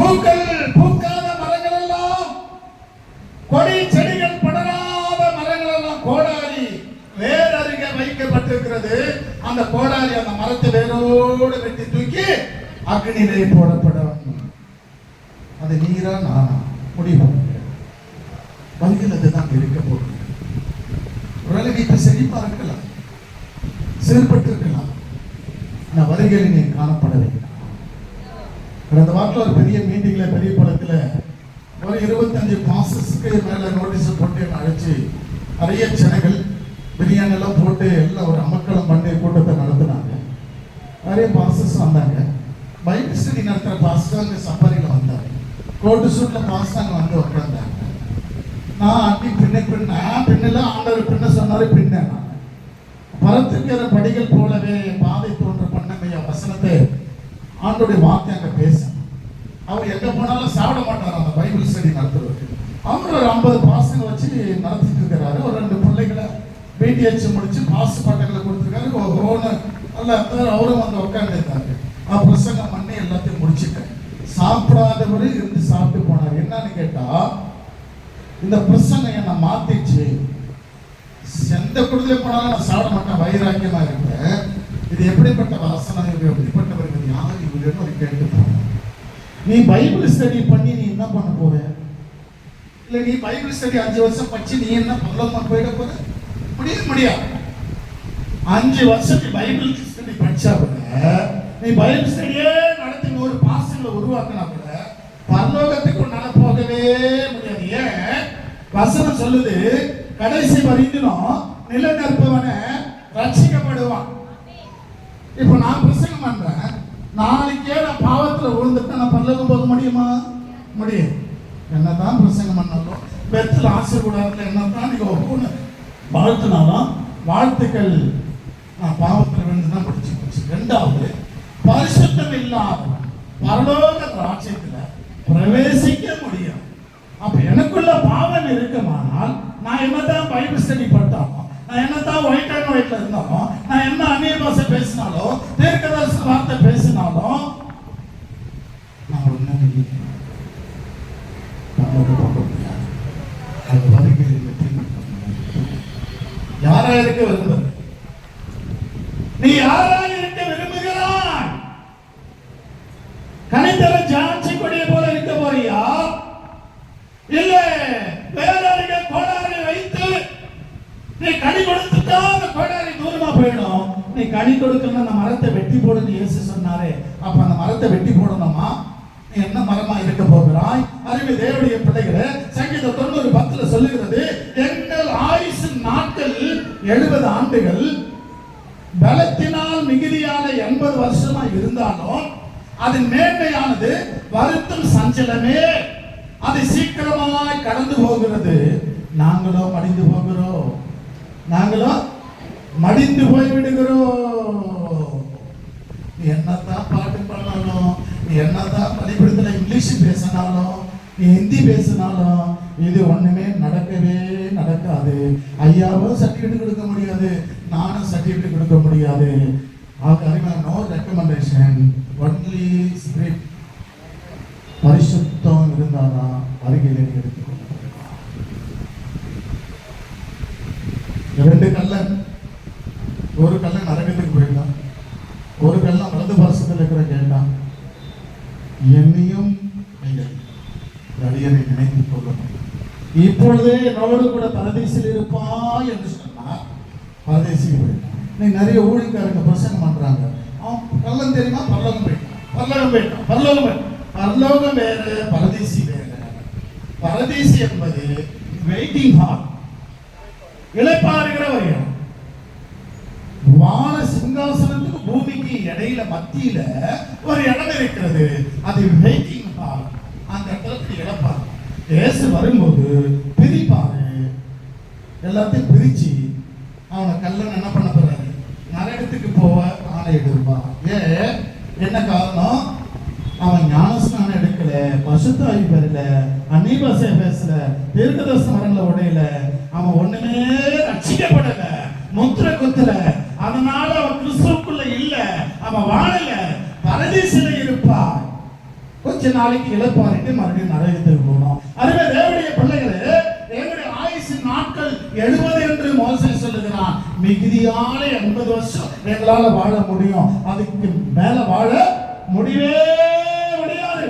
பூக்கள் பூக்காத மரங்கள் எல்லாம், கொடி செடிகள் படராத மரங்கள் எல்லாம் கோடாரி வேர் அருகே வைக்கப்பட்டிருக்கிறது. அந்த கோடாரி அந்த மரத்தை வேரோடு வெட்டி தூக்கி அக்னியிலே போடப்படும். அது நீரா நானா முடிவு வங்கியில் அதுதான் இருக்க போகுது. ஒருவேளை வீட்டு செழிப்பா இருக்கலாம், செயல்பட்டு இருக்கலாம், நான் வருகையில் நீ காணப்பட வேண்டும். கடந்த வாரத்தில் ஒரு பெரிய மீட்டிங்ல பெரிய படத்துல ஒரு 25 பாசஸ்க்கு மேல நோட்டீஸ் போட்டு அழைச்சி நிறைய சேனல்கள் பிரியாணி எல்லாம் போட்டு எல்லாம் ஒரு அமக்களம் பண்டிகை கூட்டத்தை நடத்தினாங்க. நிறைய பாசஸ் வந்தாங்க. பைபிள் ஸ்டடி நடத்துற பாஸ்டர் அங்கே சஃபாரியில் வந்தாங்க. கோட்டு சூட்ல பாஸ்டர் அங்கே வந்து உட்கார்ந்தாங்க. நான் அப்படி பின்னெல்லாம் ஆண்டவர் பின்ன சொன்னாரு. பின்ன பரத்திருக்கிற படிகள் போலவே பாதை தோன்ற பண்ணமைய வசனத்தை ஆண்டோடைய வார்த்தை அங்க பேச அவர் எங்க போனாலும் சாப்பிட மாட்டார். அந்த பைபிள் ஸ்டடி நடத்துறதுக்கு அவர் ஒரு 50 பாசங்களை வச்சு நடத்திட்டு இருக்கிறாரு. ஒரு 2 பிள்ளைகளை பிடிஹெச் முடிச்சு பாஸ் பட்டங்களை கொடுத்துருக்காரு. அவரும் வந்து உட்காந்துருக்காங்க. பிரசங்கம் பண்ணி எல்லாத்தையும் முடிச்சுட்டேன். சாப்பிடாதவரு இருந்து சாப்பிட்டு போனார். என்னன்னு கேட்டா, இந்த பிரசங்கம் என்ன மாத்திச்சு. எந்த குடுதலை போனாலும் நான் சாப்பிட மாட்டேன், வைராக்கியமா இருப்பேன். இது எப்படிப்பட்ட வாசனை, எப்படிப்பட்டவர்கள் யார் இவருன்னு ஒரு கேட்டு போன. நீ பைபிள் ஸ்டடி பண்ணி நீ என்ன பண்ண போற? இல்ல நீ பைபிள் ஸ்டடி 5 வருஷம் படிச்சு நீ என்ன பரலோகமா போயிட போற? முடியாது. 5 வருஷம் நீ பைபிள் ஸ்டடி படிச்சா கூட, நீ பைபிள் ஸ்டடியே நடத்தி ஒரு பாசங்களை உருவாக்கினா கூட பரலோகத்துக்கு உன்னால போகவே முடியாது. ஏன்? வசனம் சொல்லுது, கடைசி வரைக்கும் நிலைநிற்பவன ரட்சிக்கப்படுவான். இப்ப நான் பிரசங்கம் பண்றேன், நாளைக்கே நான் பாவத்துல விழுந்துட்டு நான் பரலோகம் போக முடியுமா? முடியும். என்னதான் பிரசங்கம் பண்ணாலும் பெற்ற ஆசீர்வாதத்துல என்னதான் நீங்க ஒவ்வொன்று வாழ்த்துனாலும் வாழ்த்துக்கள் நான் பாவத்தில் விழுந்துதான் படிச்சு போச்சு. 2வது, பரிசுத்தம் இல்லாதவன் பரலோக ராஜ்யத்துல பிரவேசிக்க முடியும். அப்ப எனக்குள்ள பாவம் இருக்குமானால் நான் என்னதான் பைபிள் ஸ்டடி பண்ணாலும், நான் என்னதான் ஒயிட் அண்ட் ஒயிட்ல இருந்தாலும், நான் என்ன அந்நிய பாஷை பேசினாலும், தீர்க்கதரிசன வார்த்தை பேசினாலும் நான் ஒண்ணும் இல்லை. யாரா இருக்க விரும்புற? நீ யாரா இருக்க விரும்புகிறாய்? கனித்தர ஜாட்சி கொடியை போல இருக்க போறியா? இல்ல வேறொரு கோடாரி வைத்து நீ கனி கொடுத்துட்டா அந்த கோடாரி தூரமா போயிடும். நீ கனி கொடுக்கணும், அந்த மரத்தை வெட்டி போடுன்னு இயேசு சொன்னாரே. அப்ப அந்த மரத்தை வெட்டி போடணுமா? நீ என்ன மரமா இருக்க போகிறாய்? அறிவு தேவனுடைய பிள்ளைகளே, சங்கீதம் 90:10 சொல்லுகிறது, எங்கள் ஆயுசு நாட்கள் 70 ஆண்டுகள், பலத்தினால் மிகுதியான 80 வருஷமா இருந்தாலும் அதன் மேன்மையானது வருத்தம் சஞ்சலமே. அது சீக்கிரமாய் கடந்து போகிறது. நாங்களோ மடிந்து போகிறோம், நாங்களோ மடிந்து போய் விடுகிறோம். நீ என்னதான் பாட்டு பண்ணாலும், நீ என்னதான் பள்ளிக்கூடத்துல இங்கிலீஷ் பேசினாலும், நீ ஹிந்தி பேசினாலும் இது ஒண்ணுமே நடக்கவே நடக்காது. ஐயாவும் சர்டிபிகேட் கொடுக்க முடியாது, நானும் சர்டிபிகேட் கொடுக்க முடியாது. No recommendation, only spirit. பரிசுத்தம் இருந்தாதான் அருகிலே எடுத்துக்கொள்ள. 2 கள்ளன், ஒரு கள்ளன் நரகத்துக்கு போயிட்டான், ஒரு கள்ளன் வலது பாசத்தில் இருக்கிற கேட்டான், என்னையும் அடியனை நினைத்துக் கொள்ளணும், இப்பொழுதே என்னோடு கூட பரதேசில் இருப்பாய் என்று சொன்னார். பரதேசிக்கு போயிட்டான். நீ நிறைய ஊழியக்காரங்க பிரசங்கம் பண்றாங்க, கள்ளன் தெரியுமா? பரலோகம் போயிட்டான், பரலோகம் போயிட்டான், பரலோகம் போயிட்டான். பரலோகம் வேற, பரதேசி வேற. பரதேசி என்பது வெயிட்டிங் ஹால், இளைப்பாறுகிற ஒரு இடம். வான சிங்காசனத்துக்கு பூமிக்கு இடையில மத்தியில ஒரு இடம் இருக்கிறது, அது வெயிட்டிங் ஹால். அந்த இடத்துல இழப்பாரு. இயேசு வரும்போது பிரிப்பாரு, எல்லாத்தையும் பிரிச்சு அவனை கல்லன் என்ன பண்ண போறாரு? நரகத்துக்கு போக ஆணை எடுப்பான். என்ன காரணம்? அவன் ஞானஸ்நானம் எடுக்கல, பசுத்தாய் பெறல, அந்நிய பாஷை பேசல, தீர்க்கதரிசன வரங்களை உடையல, அவன் ஒண்ணுமே ரட்சிக்கப்படல, முத்திரை குத்தல. அதனால அவன் கிறிஸ்துவுக்குள்ள இல்ல, அவன் வாழல, பரதேசில இருப்பான். கொஞ்ச கொஞ்ச நாளைக்கு இழப்பாரிட்டு மறுபடியும் நரகத்துக்கு போனோம். அதுவே தேவனுடைய பிள்ளைகளே, எங்களுடைய ஆயுசின் நாட்கள் 70 என்று மோசே சொல்லுகிறான். மிகுதியான 80 வருஷம் எங்களால வாழ முடியும், அதுக்கு மேல வாழ முடியவே முடியாது.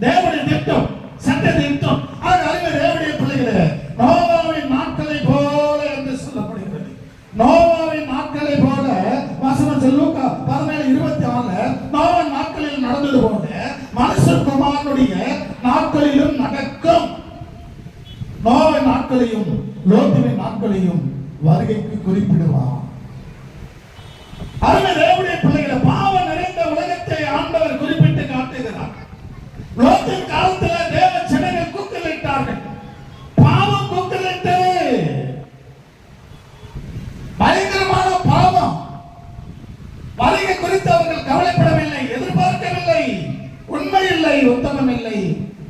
தேவனுடைய திட்டம், சட்ட திட்டம். அதுவே தேவனுடைய பிள்ளைகளே, நோவாவின் நாட்களை போல என்று சொல்லப்படுகிறது. நோவாவின் நாட்களை போல வசனம் லூக்கா 17:26 நோவாவின் நாட்களில் நடந்தது போல மனுஷகுமாரனுடைய நாட்களிலும் நடக்கும். நோவாவின் நாட்களையும் லோத்துவின் நாட்களையும் வருகைக்கு குறிப்பிடுவார். அருமை தேவனுடைய பிள்ளைகளை, பாவம் நிறைந்த உலகத்தை ஆண்டவர் குறிப்பிட்டு காட்டுகிறார். லோத்தின் காலத்தில் தேவ ஜனங்கள் கூக்குரலிட்டார்கள். பாவம் கூக்குரலிட்டது, பயங்கரமான பாவம். வருகை குறித்து அவர்கள் கவலைப்படவில்லை, எதிர்பார்க்கவில்லை. உண்மை இல்லை, உத்தமம் இல்லை,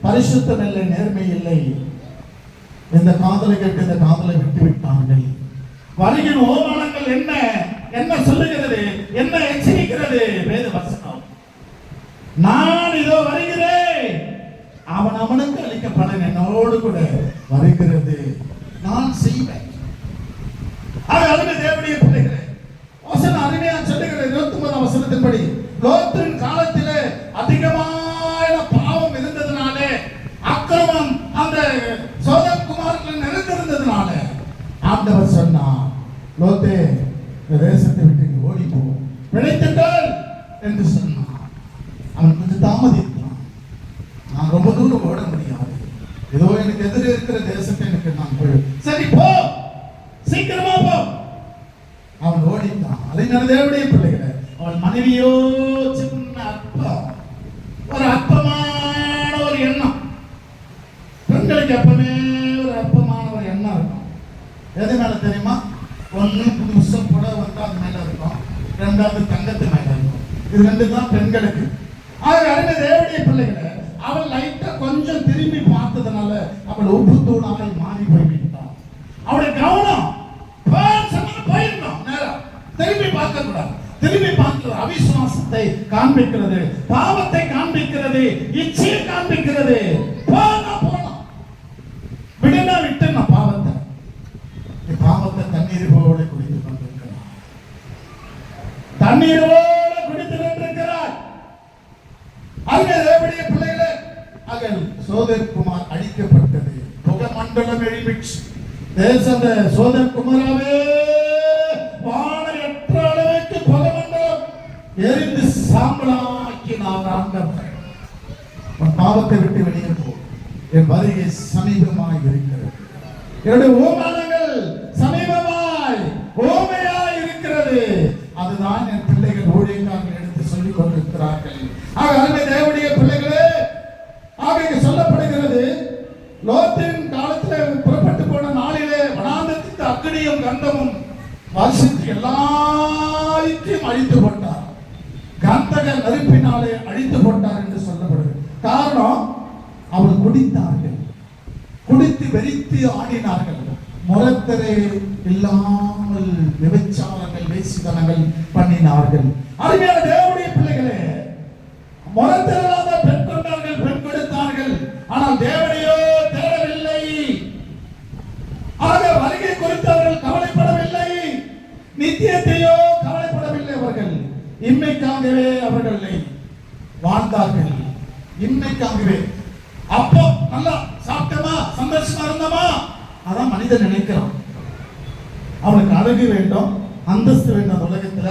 பரிசுத்தம் இல்லை, நேர்மை இல்லை. இந்த காதலை கேட்டு இந்த காதலை விட்டு விட்டார்கள். வருகின் ஓமானங்கள் என்ன என்ன சொல்லுகிறது, என்ன எச்சரிக்கிறது வேத வசனம்? நான் இதோ வருகிறேன், அவன் அவனுக்கு அளிக்கப்பட என்னோடு கூட வருகிறது, நான் செய்வேன். அருமை தேவனுடைய பிள்ளைகளே, வசனம் அருமையா சொல்லுகிற 29 வசனத்தின்படி லோத்தின் காலத்திலே அதிகமான பாவம் இருந்ததுனாலே, அக்கிரமம் அந்த சோதம் குமாரர்கள் நிறைந்திருந்ததுனால ஆண்டவர் சொன்னார், லோத்தே இந்த தேசத்தை விட்டு ஓடி போ, பிழைத்துங்கள் என்று சொன்னார். அவன் கொஞ்சம் தாமதித்தான். நான் ரொம்ப தூரம் ஓட முடியாது, ஏதோ எனக்கு எதிரே இருக்கிற தேசத்தை எனக்கு நான் போய், சரி போ, சீக்கிரமா போ. அவன் ஓடித்தான். அறிஞர் தேவனுடைய பிள்ளைகளை, அவன் மனைவியோ சின்ன அற்பம், ஒரு அற்பமான ஒரு எண்ணம். பெண்களுக்கு எப்பவுமே ஒரு அற்பமான ஒரு எண்ணம் இருக்கும். எது மேல தெரியுமா? ஒண்ணு புதுசா புடவை வந்து அது மேல இருக்கும், ரெண்டாவது தங்கத்து மேல இருக்கும். இது ரெண்டு தான் பெண்களுக்கு. அருமை தேவனுடைய பிள்ளைகளை, அவள் லைட்டா கொஞ்சம் திரும்பி பார்த்ததுனால அவள் உப்பு தூளாக மாறி போய்விட்டான். அவளுடைய கவனம் போயிடணும், நேரம் திரும்பி பார்க்க கூடாது. திரும்பி பார்க்கிறது அவிசுவாசத்தை காண்பிக்கிறது, பாவத்தை காண்பிக்கிறது, இச்சையை காண்பிக்கிறது. போனோம் விடுனா விட்டுனா பாவத்தை, பாவத்தை தண்ணீர் போல குடித்து கொண்டிருக்கிறார், தண்ணீர் போல குடித்து கொண்டிருக்கிறார். அங்கே தேவனுடைய பிள்ளைகளே, அகல் சோதர் குமார் அழிக்கப்பட்டது, புகை மண்டலம் எழுப்பிச்சு. தேசந்த சோதர் குமாராவே வானற்ற அளவுக்கு புகை மண்டலம் எரிந்து சாம்பலாக்கினார் ஆண்டவர். பாவத்தை விட்டு வெளியே போ, என் வருகை சமீபமாய் இருக்கிறது, என்னுடைய ஓமானங்கள் சமீபமாய் ஓமையாய் இருக்கிறது. அதுதான் என் பிள்ளைகள் ஊழியக்காரர்கள் எடுத்து சொல்லிக் கொண்டிருக்கிறார்கள். அருமை தேவனுடைய பிள்ளைகளே, ஆக சொல்லப்படுகிறது, லோத்தின் காலத்தில் புறப்பட்டு போன நாளிலே வனாந்தரத்துக்கு அக்னியும் கந்தமும் வருஷத்து எல்லாத்தையும் அழித்து போட்டார். கந்தக நெருப்பினாலே அழித்து போட்டார் என்று சொல்லப்படுகிறது. காரணம், அவர்கள் குடித்தார்கள், குடித்து வெறித்து ஆடினார்கள், முரத்தரை இல்லாமல் விபச்சாரங்கள் வேசித்தனங்கள் பண்ணினார்கள். அருமையான தேவனுடைய பிள்ளைகளே, முரத்தராத பெண் கொண்டார்கள், பெண் கொடுத்தார்கள், ஆனால் தேவனையோ தேடவில்லை. ஆக வருகை குறித்து அவர்கள் கவலைப்படவில்லை, நித்தியத்தையோ கவலைப்படவில்லை. அவர்கள் இன்மைக்காகவே அவர்களை வாழ்ந்தார்கள், இன்மைக்காகவே. அப்போ நல்லா சாப்பிட்டமா, சந்தோஷமா இருந்தமா, அதான் மனிதன் நினைக்கிறான். அவனுக்கு அழகு வேண்டும், அந்தஸ்து வேண்டும், உலகத்துல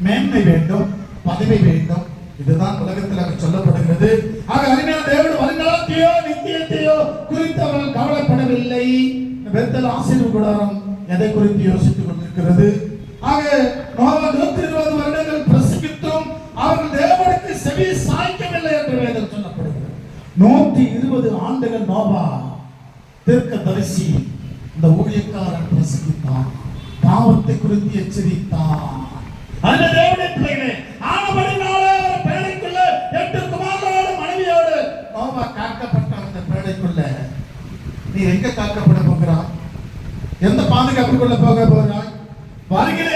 மேன்மை வேண்டும், பதவி வேண்டும், இதுதான் உலகத்தில் சொல்லப்படுகிறது. ஆக அருமையான தேவன் வருங்காலத்தையோ நித்தியத்தையோ குறித்து அவர்கள் கவலைப்படவில்லை. பெத்தல் ஆசீர்வாத கூடாரம் எதை குறித்து யோசித்துக் கொண்டிருக்கிறது. ஆக 120 வருடங்கள் பிரசங்கித்தும் அவர்கள் தேவனுக்கு செவி சாய்க்கவில்லை என்று வேதம் சொல்லப்படுகிறது. 120 ஆண்டுகள் நோவா தீர்க்கதரிசி இந்த ஊழியக்காரன் பிரசங்கித்தான், பாவத்தை குறித்து எச்சரித்தான். அந்த தேவனுடைய பிள்ளைகளே, ஆனபடினாலே அவர் பேழைக்குள்ள 8 குமாரரோடு மனைவியோடு நோவா காக்கப்பட்ட அந்த பேழைக்குள்ள நீ எங்க காக்கப்பட போகிறாய்? எந்த பாதுகாப்புக்குள்ள போக போகிறாய்? வருகிற